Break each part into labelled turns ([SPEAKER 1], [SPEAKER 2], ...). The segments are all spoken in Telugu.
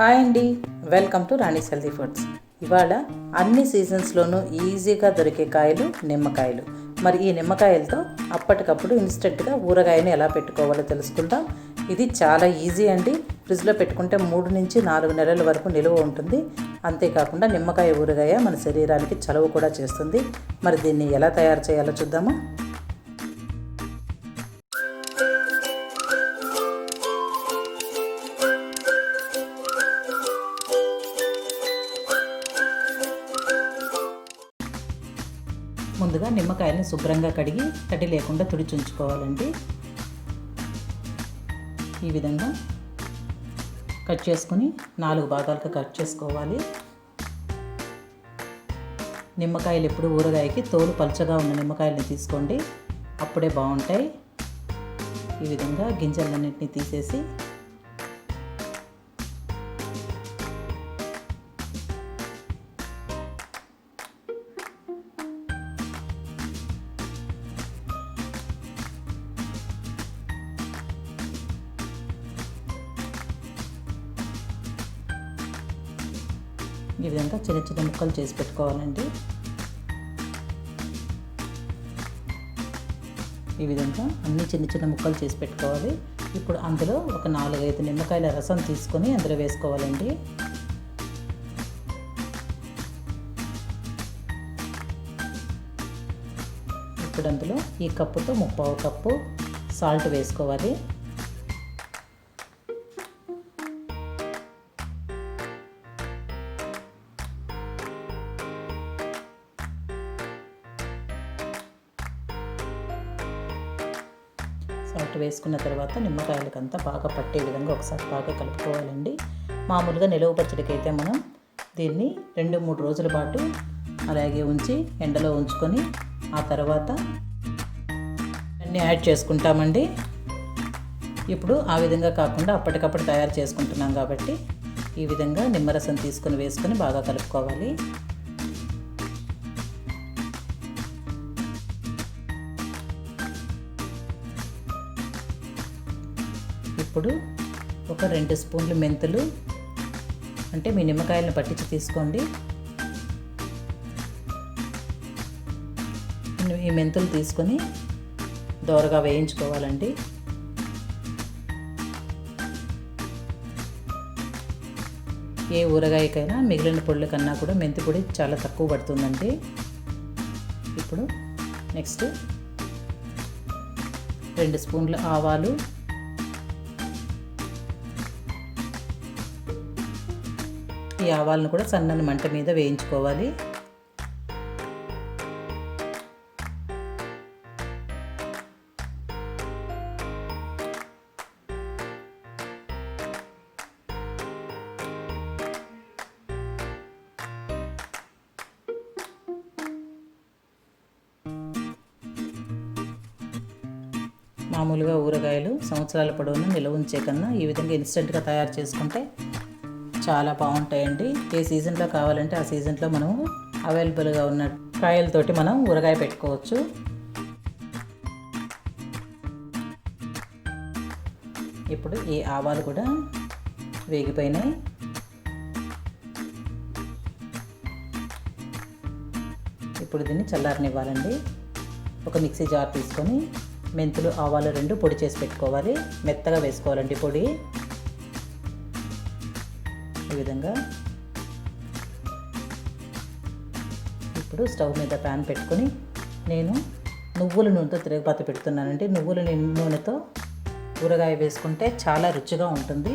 [SPEAKER 1] హాయ్ అండి, welcome to Rani's healthy foods. ఇవాళ అన్ని సీజన్స్లోనూ ఈజీగా దొరికే కాయలు నిమ్మకాయలు. మరి ఈ నిమ్మకాయలతో అప్పటికప్పుడు ఇన్స్టెంట్గా ఊరగాయని ఎలా పెట్టుకోవాలో తెలుసుకుందాం. ఇది చాలా ఈజీ అండి. ఫ్రిడ్జ్లో పెట్టుకుంటే 3 నుంచి 4 నెలల వరకు నిలువ ఉంటుంది. అంతేకాకుండా నిమ్మకాయ ఊరగాయ మన శరీరానికి చలువ కూడా చేస్తుంది. మరి దీన్ని ఎలా తయారు చేయాలో చూద్దామా. ముందుగా నిమ్మకాయలను శుభ్రంగా కడిగి తడి లేకుండా తుడిచుంచుకోవాలండి. ఈ విధంగా కట్ చేసుకుని 4 భాగాలుగా కట్ చేసుకోవాలి. నిమ్మకాయలు ఎప్పుడు ఊరగాయకి తోలు పలుచగా ఉన్న నిమ్మకాయలని తీసుకోండి, అప్పుడే బాగుంటాయి. ఈ విధంగా గింజలన్నింటినీ తీసేసి ఈ విధంగా చిన్న చిన్న ముక్కలు చేసి పెట్టుకోవాలండి. ఈ విధంగా అన్ని చిన్న చిన్న ముక్కలు చేసి పెట్టుకోవాలి. ఇప్పుడు అందులో ఒక 4-5 నిమ్మకాయల రసం తీసుకొని అందులో వేసుకోవాలండి. ఇప్పుడు అందులో ఈ కప్పుతో 3/4 కప్పు సాల్ట్ వేసుకోవాలి. సాల్ట్ వేసుకున్న తర్వాత నిమ్మకాయలకంతా బాగా పట్టే విధంగా ఒకసారి బాగా కలుపుకోవాలండి. మామూలుగా నిలువ పచ్చడికి అయితే మనం దీన్ని 2-3 రోజుల పాటు అలాగే ఉంచి ఎండలో ఉంచుకొని ఆ తర్వాత అన్నీ యాడ్ చేసుకుంటామండి. ఇప్పుడు ఆ విధంగా కాకుండా అప్పటికప్పుడు తయారు చేసుకుంటున్నాం కాబట్టి ఈ విధంగా నిమ్మరసం తీసుకొని వేసుకొని బాగా కలుపుకోవాలి. ఇప్పుడు ఒక 2 స్పూన్లు మెంతులు, అంటే మీ నిమ్మకాయలను పట్టించి తీసుకోండి. ఈ మెంతులు తీసుకొని దోరగా వేయించుకోవాలండి. ఏ ఊరగాయకైనా మిగిలిన పొడుల కన్నా కూడా మెంతి పొడి చాలా తక్కువ పడుతుందండి. ఇప్పుడు నెక్స్ట్ 2 స్పూన్ల ఆవాలు, ఈ ఆవాలను కూడా సన్నని మంట మీద వేయించుకోవాలి. మామూలుగా ఊరగాయలు సంవత్సరాల పొడవునా నిల్వ ఉంచే కన్నా ఈ విధంగా ఇన్స్టెంట్గా తయారు చేసుకుంటే చాలా బాగుంటాయండి. ఏ సీజన్లో కావాలంటే ఆ సీజన్లో మనము అవైలబుల్గా ఉన్న కాయలతోటి మనం ఊరగాయ పెట్టుకోవచ్చు. ఇప్పుడు ఈ ఆవాలు కూడా వేగిపోయినాయి. ఇప్పుడు దీన్ని చల్లారనివ్వాలండి. ఒక మిక్సీ జార్ తీసుకొని మెంతులు, ఆవాలు 2 పొడి చేసి పెట్టుకోవాలి. మెత్తగా వేసుకోవాలండి పొడి. ఈ విధంగా ఇప్పుడు స్టవ్ మీద ప్యాన్ పెట్టుకొని నేను నువ్వుల నూనెతో తిరగబాత పెడుతున్నానండి. నువ్వుల నూనెతో ఊరగాయ వేసుకుంటే చాలా రుచిగా ఉంటుంది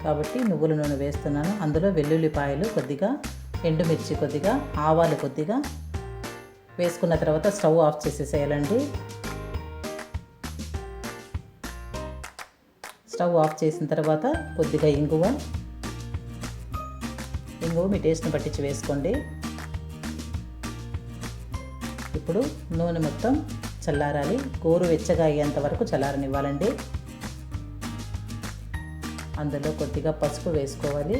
[SPEAKER 1] కాబట్టి నువ్వుల నూనె వేస్తున్నాను. అందులో వెల్లుల్లిపాయలు కొద్దిగా, ఎండుమిర్చి కొద్దిగా, ఆవాలు కొద్దిగా వేసుకున్న తర్వాత స్టవ్ ఆఫ్ చేసేసేయాలండి. స్టవ్ ఆఫ్ చేసిన తర్వాత కొద్దిగా ఇంగువ మీ టేస్ట్ని పట్టించి వేసుకోండి. ఇప్పుడు నూనె మొత్తం చల్లారాలి. గోరువెచ్చగా అయ్యేంత వరకు చల్లారనివ్వాలండి. అందులో కొద్దిగా పసుపు వేసుకోవాలి.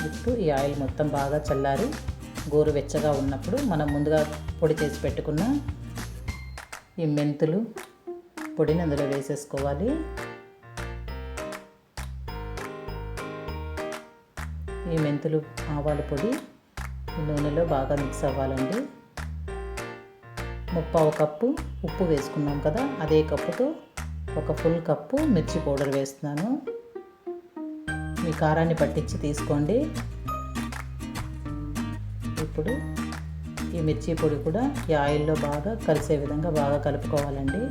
[SPEAKER 1] ఇప్పుడు ఈ ఆయిల్ మొత్తం బాగా చల్లారి గోరువెచ్చగా ఉన్నప్పుడు మనం ముందుగా పొడి చేసి పెట్టుకున్న ఈ మెంతులు పొడిని అందులో వేసేసుకోవాలి. ఈ మెంతులు ఆవాల పొడి ఈ నూనెలో బాగా మిక్స్ అవ్వాలండి. 1/4 కప్పు ఉప్పు వేసుకున్నాం కదా, అదే కప్పుతో ఒక ఫుల్ కప్పు మిర్చి పౌడర్ వేస్తున్నాను. మీ కారాన్ని పట్టించి తీసుకోండి. ఇప్పుడు ఈ మిర్చి పొడి కూడా ఈ ఆయిల్లో బాగా కలిసే విధంగా బాగా కలుపుకోవాలండి.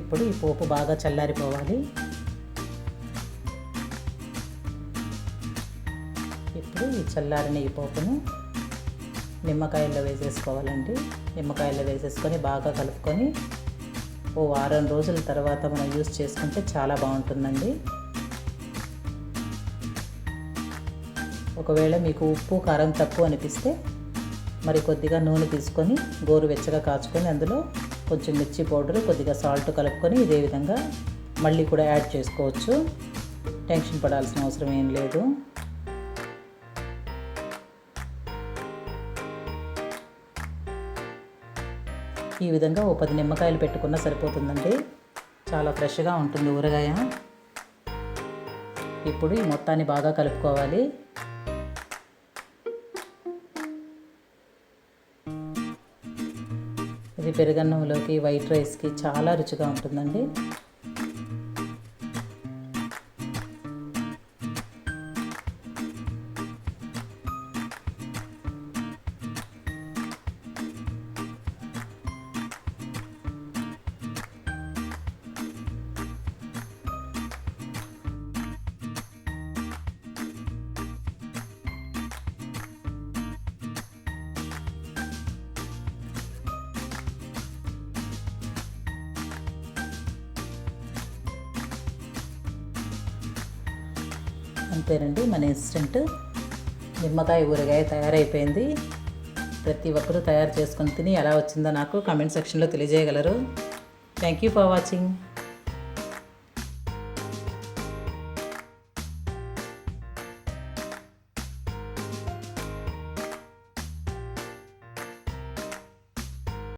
[SPEAKER 1] ఇప్పుడు ఈ పోపు బాగా చల్లారిపోవాలి. ఇప్పుడు ఈ చల్లారిన ఈ పోపును నిమ్మకాయల్లో వేసేసుకోవాలండి. నిమ్మకాయల్లో వేసేసుకొని బాగా కలుపుకొని ఓ వారం రోజుల తర్వాత మనం యూస్ చేసుకుంటే చాలా బాగుంటుందండి. ఒకవేళ మీకు ఉప్పు కారం తక్కువ అనిపిస్తే మరి కొద్దిగా నూనె తీసుకొని గోరువెచ్చగా కాచుకొని అందులో కొంచెం మిర్చి పౌడర్, కొద్దిగా సాల్ట్ కలుపుకొని ఇదే విధంగా మళ్ళీ కూడా యాడ్ చేసుకోవచ్చు. టెన్షన్ పడాల్సిన అవసరం ఏం లేదు. ఈ విధంగా ఓ 10 నిమ్మకాయలు పెట్టుకున్నా సరిపోతుందండి. చాలా ఫ్రెష్గా ఉంటుంది ఊరగాయ. ఇప్పుడు ఈ మొత్తాన్ని బాగా కలుపుకోవాలి. ఇది పెరుగన్నంలోకి, వైట్ రైస్కి చాలా రుచిగా ఉంటుందండి. అంతేనండి, మన ఇన్స్టెంట్ నిమ్మకాయ ఊరగాయ తయారైపోయింది. ప్రతి ఒక్కరూ తయారు చేసుకొని తిని ఎలా వచ్చిందో నాకు కామెంట్ సెక్షన్లో తెలియజేయగలరు. Thank you for watching.